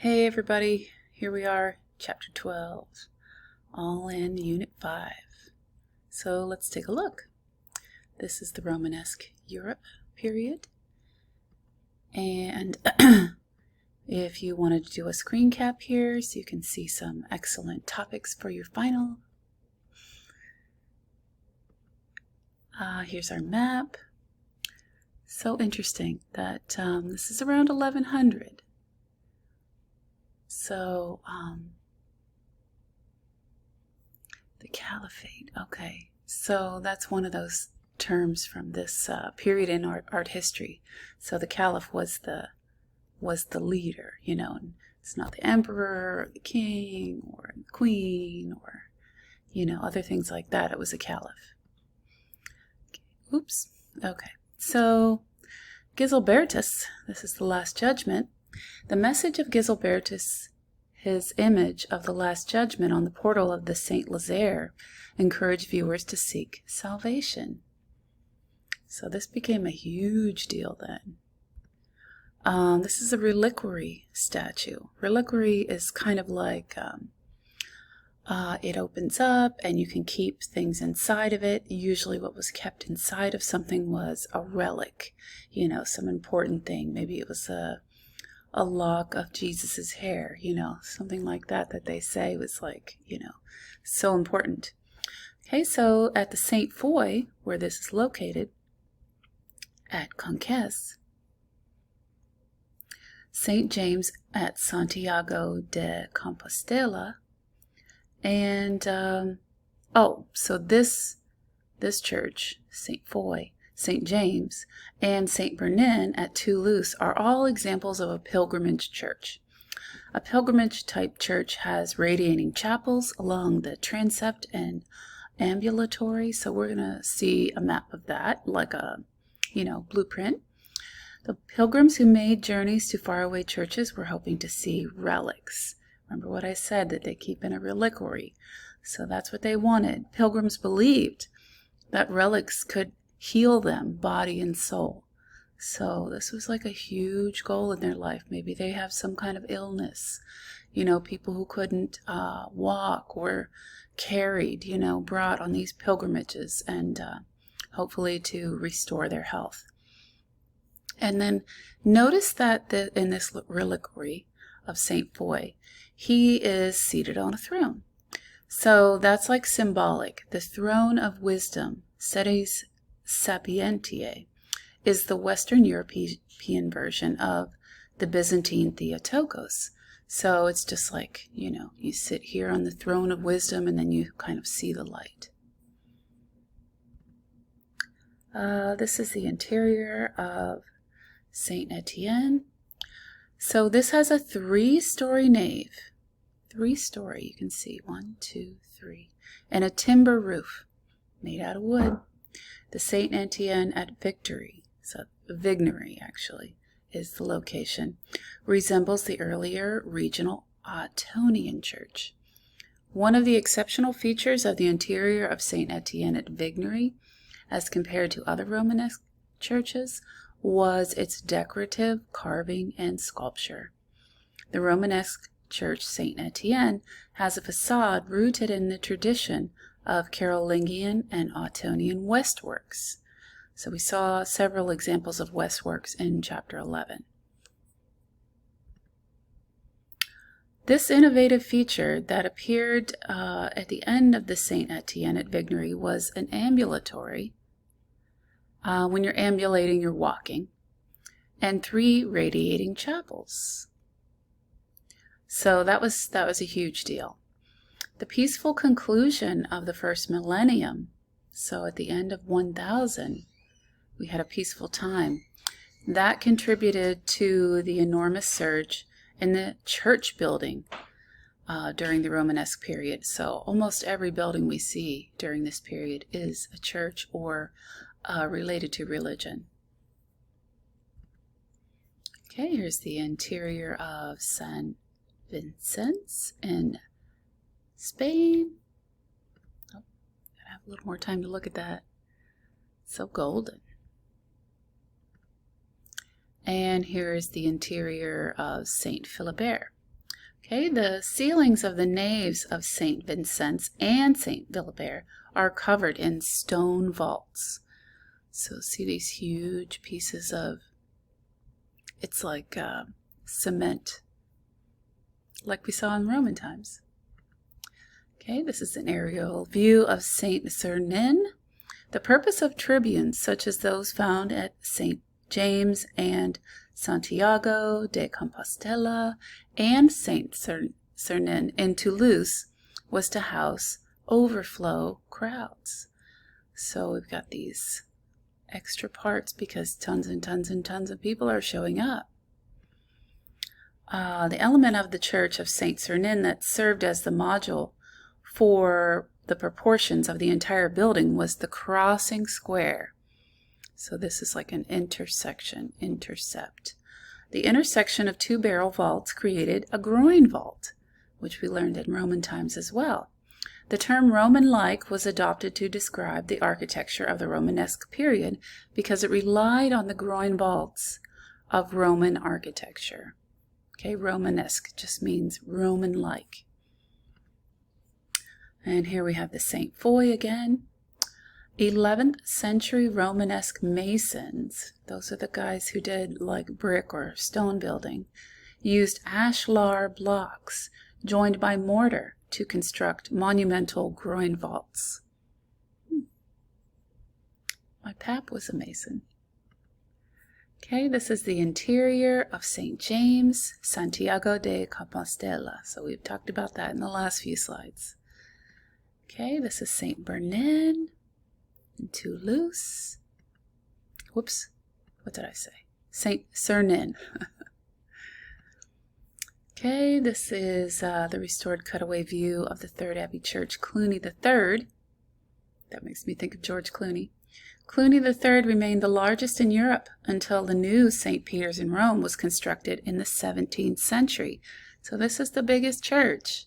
Hey everybody, here we are, Chapter 12, all in Unit 5. So let's take a look. This is the Romanesque Europe period. And if you wanted to do a screen cap here so you can see some excellent topics for your final. Here's our map. So interesting that this is around 1100. So, the Caliphate, okay. So that's one of those terms from this period in art history. So the Caliph was the leader, you know. And it's not the emperor or the king or the queen or, you know, other things like that. It was a Caliph. Oops. Okay. So Gizelbertus, this is the Last Judgment. The message of Gizelbertus, his image of the Last Judgment on the portal of the Saint Lazare, encouraged viewers to seek salvation. So this became a huge deal then. This is a reliquary statue. Reliquary is kind of like it opens up and you can keep things inside of it. Usually what was kept inside of something was a relic, you know, some important thing. Maybe it was a lock of Jesus's hair, you know, something like that they say was like, you know, so important. Okay, so at the Saint Foy, where this is located, at Conques, St. James at Santiago de Compostela, and, so this church, St. Foy, St. James, and St. Bernin at Toulouse are all examples of a pilgrimage church. A pilgrimage type church has radiating chapels along the transept and ambulatory. So we're going to see a map of that, like a, you know, blueprint. The pilgrims who made journeys to faraway churches were hoping to see relics. Remember what I said, that they keep in a reliquary. So that's what they wanted. Pilgrims believed that relics could heal them, body and soul. So this was like a huge goal in their life. Maybe they have some kind of illness. You know, people who couldn't walk were carried, you know, brought on these pilgrimages and hopefully to restore their health. And then notice that in this reliquary of St. Foy, he is seated on a throne. So that's like symbolic. The throne of wisdom, Sedes Sapientiae, is the Western European version of the Byzantine Theotokos. So it's just like, you know, you sit here on the throne of wisdom and then you kind of see the light. This is the interior of St. Etienne. So this has a 3-story nave. 3-story, you can see 1, 2, 3, and a timber roof made out of wood. The St. Etienne at Vignory actually is the location, resembles the earlier regional Ottonian church. One of the exceptional features of the interior of St. Etienne at Vignory, as compared to other Romanesque churches, was its decorative carving and sculpture. The Romanesque church St. Etienne has a facade rooted in the tradition of Carolingian and Ottonian westworks. So we saw several examples of westworks in Chapter 11. This innovative feature that appeared at the end of the St. Etienne at Vignory was an ambulatory. When you're ambulating, you're walking, and 3 radiating chapels. So that was a huge deal. The peaceful conclusion of the first millennium, so at the end of 1000, we had a peaceful time. That contributed to the enormous surge in the church building during the Romanesque period. So almost every building we see during this period is a church or related to religion. Okay, here's the interior of San Vicente in Spain. Oh, gotta have a little more time to look at that. So golden. And here is the interior of Saint Philibert. Okay, the ceilings of the naves of St. Vincent's and St. Philibert are covered in stone vaults. So see these huge pieces of, it's like cement, like we saw in Roman times. Okay, this is an aerial view of St. Cernan. The purpose of tribunes, such as those found at St. James and Santiago de Compostela and St. Cernan in Toulouse, was to house overflow crowds. So we've got these extra parts because tons and tons and tons of people are showing up. The element of the church of St. Cernan that served as the module for the proportions of the entire building was the crossing square. So this is like an intercept. The intersection of two barrel vaults created a groin vault, which we learned in Roman times as well. The term Roman-like was adopted to describe the architecture of the Romanesque period because it relied on the groin vaults of Roman architecture. Okay, Romanesque just means Roman-like. And here we have the St. Foy again. 11th century Romanesque masons, those are the guys who did like brick or stone building, used ashlar blocks joined by mortar to construct monumental groin vaults. My pap was a mason. Okay, this is the interior of St. James, Santiago de Compostela. So we've talked about that in the last few slides. Okay, this is St. Bernard in Toulouse. Whoops, what did I say? St. Cernan. Okay, this is the restored cutaway view of the Third Abbey Church, Cluny III. That makes me think of George Clooney. Cluny III remained the largest in Europe until the new St. Peter's in Rome was constructed in the 17th century. So this is the biggest church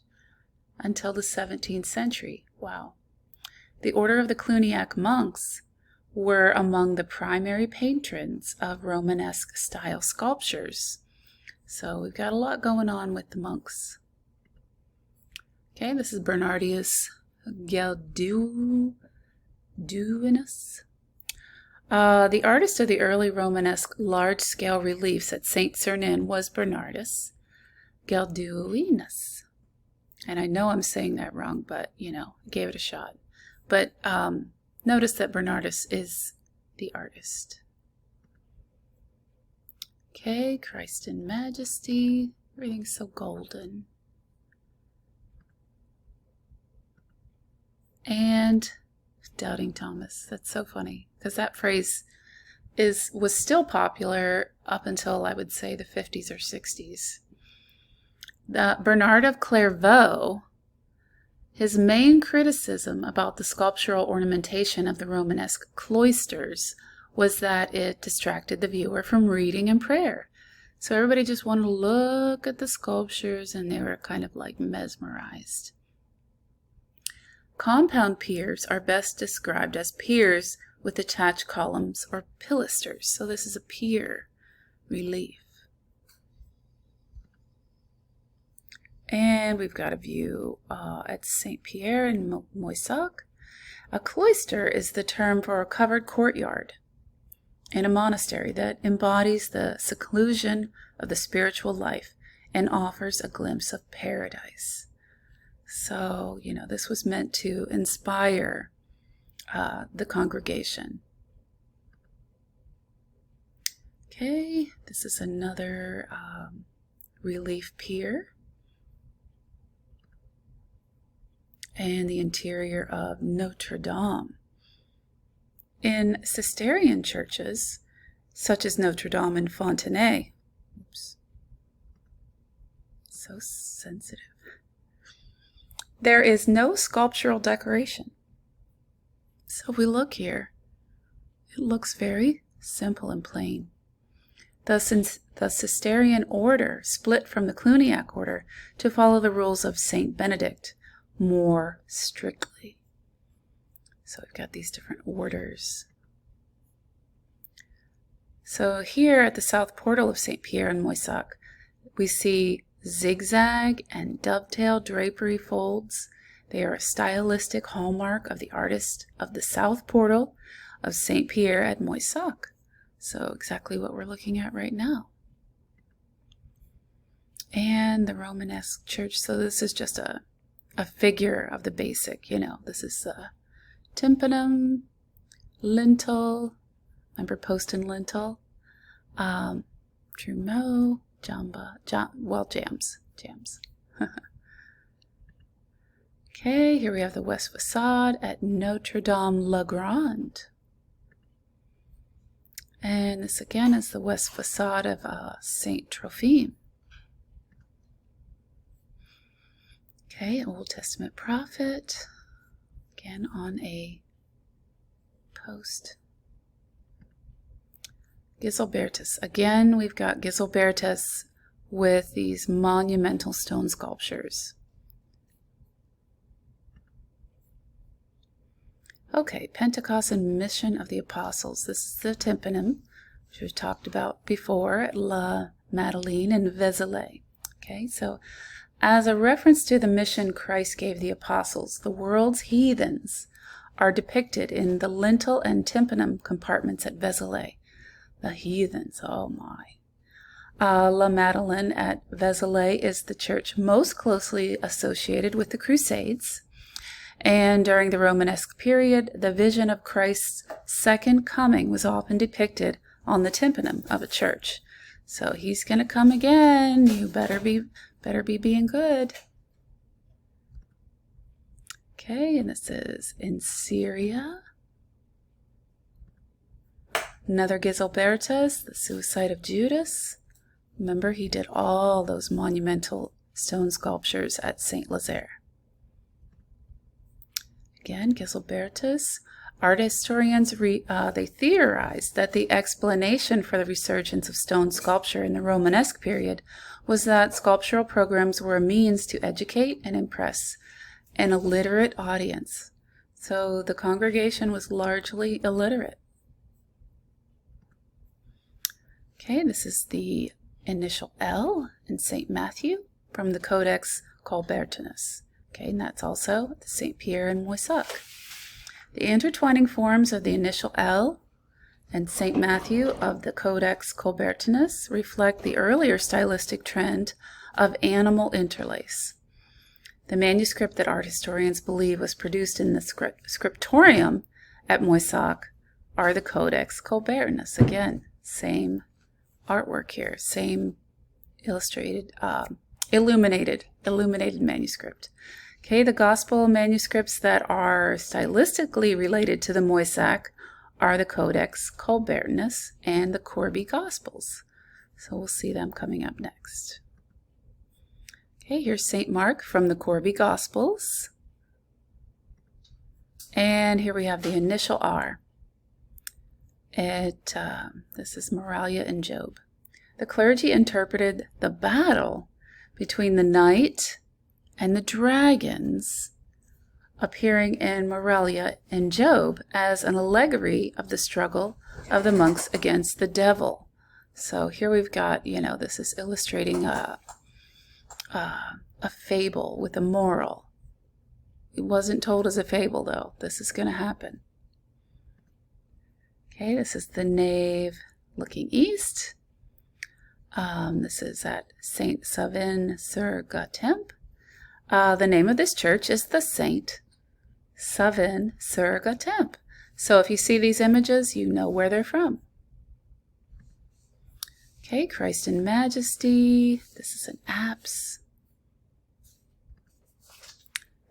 until the 17th century. Wow. The order of the Cluniac monks were among the primary patrons of Romanesque style sculptures. So we've got a lot going on with the monks. Okay, this is Bernardius Gelduinus. The artist of the early Romanesque large-scale reliefs at St. Cernan was Bernardus Gelduinus. And I know I'm saying that wrong, but, you know, I gave it a shot. But notice that Bernardus is the artist. Okay, Christ in Majesty. Everything's so golden. And Doubting Thomas. That's so funny, because that phrase was still popular up until, I would say, the 50s or 60s. Bernard of Clairvaux, his main criticism about the sculptural ornamentation of the Romanesque cloisters was that it distracted the viewer from reading and prayer. So everybody just wanted to look at the sculptures and they were kind of like mesmerized. Compound piers are best described as piers with attached columns or pilasters. So this is a pier relief. And we've got a view at St. Pierre in Moissac. A cloister is the term for a covered courtyard in a monastery that embodies the seclusion of the spiritual life and offers a glimpse of paradise. So, you know, this was meant to inspire the congregation. Okay, this is another relief pier. And the interior of Notre Dame. In Cistercian churches, such as Notre Dame in Fontenay, so sensitive, there is no sculptural decoration. So we look here, it looks very simple and plain. The Cistercian order split from the Cluniac order to follow the rules of Saint Benedict more strictly. So we've got these different orders. So here at the south portal of St. Pierre in Moissac, we see zigzag and dovetail drapery folds. They are a stylistic hallmark of the artist of the south portal of St. Pierre at Moissac. So exactly what we're looking at right now. And the Romanesque church. So this is just a figure of the basic, this is the tympanum, lintel, remember post and lintel, trumeau, jambs. Okay, here we have the west facade at Notre Dame la Grande. And this again is the west facade of Saint Trophime. Okay, Old Testament prophet, again on a post. Gizelbertus. Again, we've got Gizelbertus with these monumental stone sculptures. Okay, Pentecost and Mission of the Apostles. This is the tympanum, which we've talked about before at La Madeleine and Vézelay. Okay, so as a reference to the mission Christ gave the apostles, the world's heathens are depicted in the lintel and tympanum compartments at Vézelay. The heathens, oh my. La Madeleine at Vézelay is the church most closely associated with the Crusades. And during the Romanesque period, the vision of Christ's second coming was often depicted on the tympanum of a church. So he's going to come again. You better be being good. Okay, and this is in Syria. Another Gizelbertus, the suicide of Judas. Remember, he did all those monumental stone sculptures at Saint Lazare. Again, Gizelbertus. Art historians, they theorized that the explanation for the resurgence of stone sculpture in the Romanesque period was that sculptural programs were a means to educate and impress an illiterate audience. So the congregation was largely illiterate. Okay, this is the initial L in St. Matthew from the Codex Colbertinus. Okay, and that's also the St. Pierre and Moissac. The intertwining forms of the initial L and St. Matthew of the Codex Colbertinus reflect the earlier stylistic trend of animal interlace. The manuscript that art historians believe was produced in the scriptorium at Moissac are the Codex Colbertinus. Again, same artwork here, same illustrated, illuminated manuscript. Okay, the gospel manuscripts that are stylistically related to the Moissac are the Codex Colbertinus and the Corby Gospels. So we'll see them coming up next. Okay, here's St. Mark from the Corby Gospels. And here we have the initial R. This is Moralia and Job. The clergy interpreted the battle between the knight and the dragons appearing in Moralia and Job as an allegory of the struggle of the monks against the devil. So here we've got, this is illustrating a fable with a moral. It wasn't told as a fable, though. This is going to happen. Okay, this is the nave looking east. This is at Saint Savin-sur-Gatemp. The name of this church is the Saint Savin-sur-Gatemp. So if you see these images, you know where they're from. Okay, Christ in Majesty. This is an apse.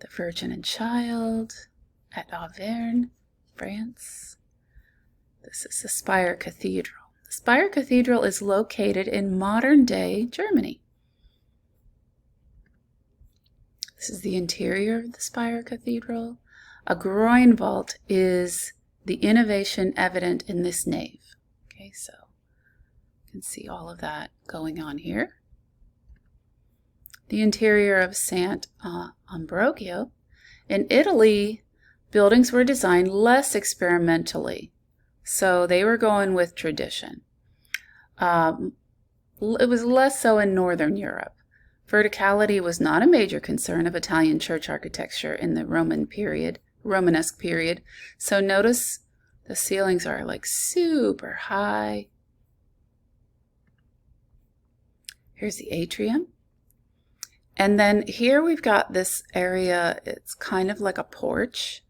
The Virgin and Child at Auvergne, France. This is the Spire Cathedral. The Spire Cathedral is located in modern-day Germany. This is the interior of the Spire Cathedral. A groin vault is the innovation evident in this nave. Okay, so you can see all of that going on here. The interior of Sant Ambrogio. In Italy, buildings were designed less experimentally, so they were going with tradition. It was less so in Northern Europe. Verticality was not a major concern of Italian church architecture in the Romanesque period. So notice the ceilings are like super high. Here's the atrium. And then here we've got this area, it's kind of like a porch,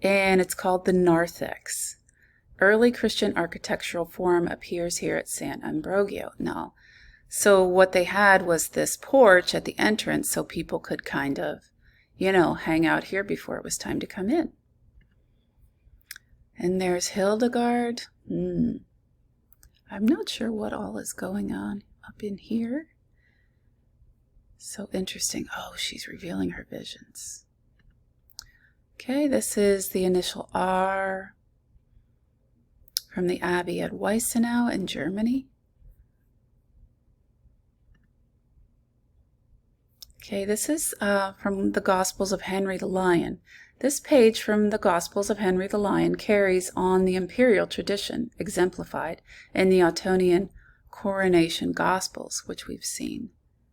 and it's called the narthex. Early Christian architectural form appears here at San Ambrogio. Now, so what they had was this porch at the entrance so people could kind of, hang out here before it was time to come in. And there's Hildegard. I'm not sure what all is going on up in here. So interesting. Oh, she's revealing her visions. Okay, this is the initial R from the Abbey at Weissenau in Germany. Okay, this is from the Gospels of Henry the Lion. This page from the Gospels of Henry the Lion carries on the imperial tradition exemplified in the Ottonian coronation Gospels, which we've seen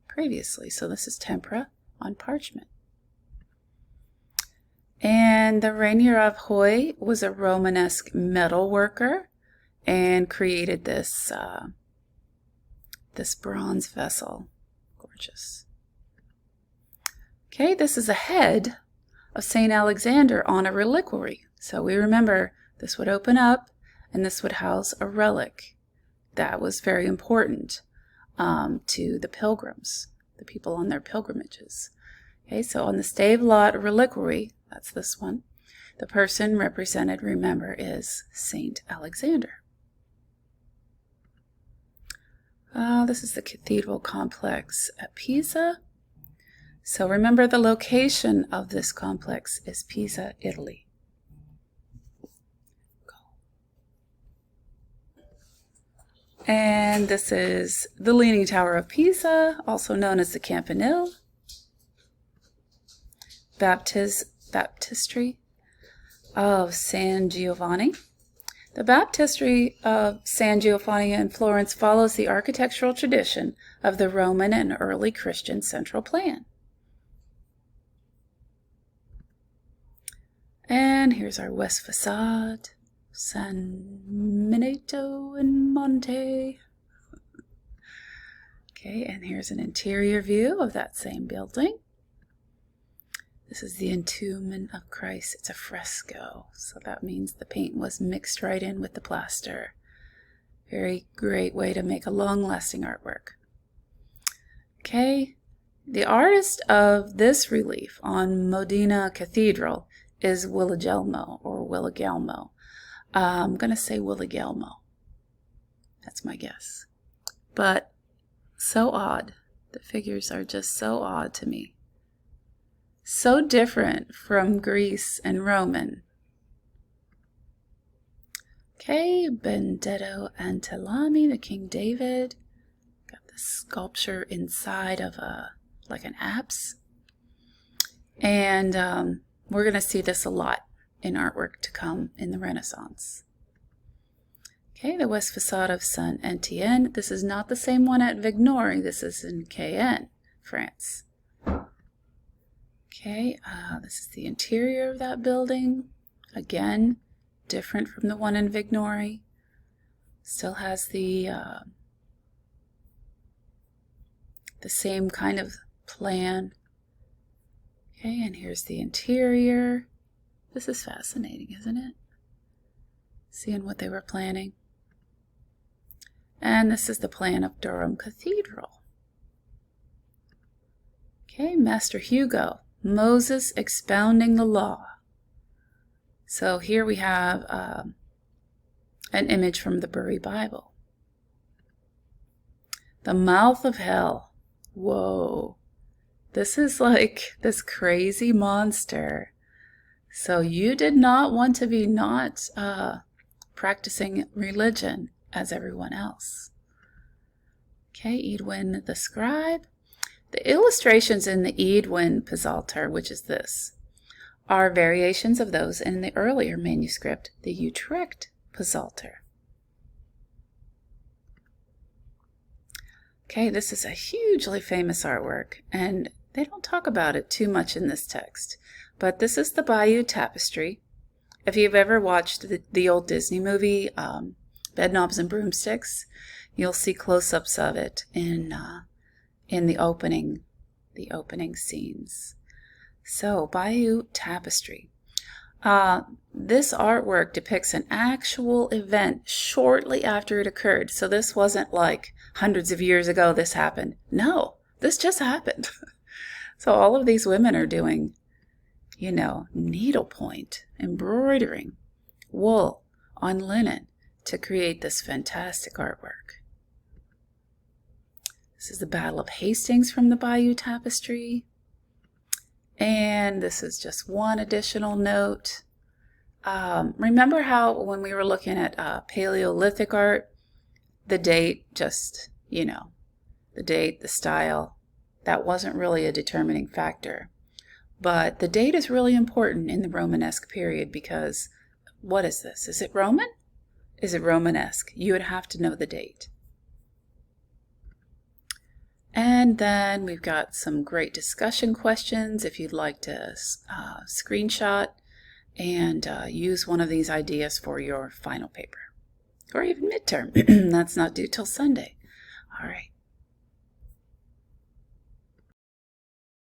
previously. So this is tempera on parchment. And the Rainier of Huy was a Romanesque metal worker and created this this bronze vessel. Gorgeous. Okay, this is a head of St. Alexander on a reliquary. So we remember this would open up and this would house a relic. That was very important to the pilgrims, the people on their pilgrimages. Okay, so on the Stavelot reliquary, that's this one, the person represented, remember, is St. Alexander. This is the cathedral complex at Pisa. So remember, the location of this complex is Pisa, Italy. And this is the Leaning Tower of Pisa, also known as the Campanile. Baptistery of San Giovanni. The Baptistery of San Giovanni in Florence follows the architectural tradition of the Roman and early Christian central plan. And here's our west facade, San Miniato and Monte. Okay, and here's an interior view of that same building. This is the entombment of Christ. It's a fresco, so that means the paint was mixed right in with the plaster. Very great way to make a long-lasting artwork. Okay, the artist of this relief on Modena Cathedral is Willigelmo. I'm going to say Willigelmo. That's my guess. But so odd. The figures are just so odd to me. So different from Greece and Roman. Okay, Benedetto Antelami, the King David. Got the sculpture inside of like an apse. And we're going to see this a lot in artwork to come in the Renaissance. Okay, the west facade of Saint Etienne. This is not the same one at Vignori. This is in Cayenne, France. Okay, this is the interior of that building. Again, different from the one in Vignori. Still has the same kind of plan. Okay, and here's the interior. This is fascinating, isn't it? Seeing what they were planning. And this is the plan of Durham Cathedral. Okay, Master Hugo. Moses expounding the law. So here we have an image from the Bury Bible. The mouth of hell. Whoa. This is like this crazy monster. So you did not want to be not practicing religion as everyone else. Okay, Edwin the scribe. The illustrations in the Edwin Psalter, which is this, are variations of those in the earlier manuscript, the Utrecht Psalter. Okay, this is a hugely famous artwork, and they don't talk about it too much in this text. But this is the Bayou Tapestry. If you've ever watched the old Disney movie, Bedknobs and Broomsticks, you'll see close-ups of it in the opening scenes. So, Bayou Tapestry. This artwork depicts an actual event shortly after it occurred. So this wasn't like hundreds of years ago this happened. No, this just happened. So all of these women are doing, needlepoint, embroidering, wool on linen to create this fantastic artwork. This is the Battle of Hastings from the Bayou Tapestry. And this is just one additional note. Remember how when we were looking at Paleolithic art, the date, the date, the style, that wasn't really a determining factor. But the date is really important in the Romanesque period because what is this? Is it Roman? Is it Romanesque? You would have to know the date. And then we've got some great discussion questions if you'd like to screenshot and use one of these ideas for your final paper or even midterm. That's not due till Sunday. All right.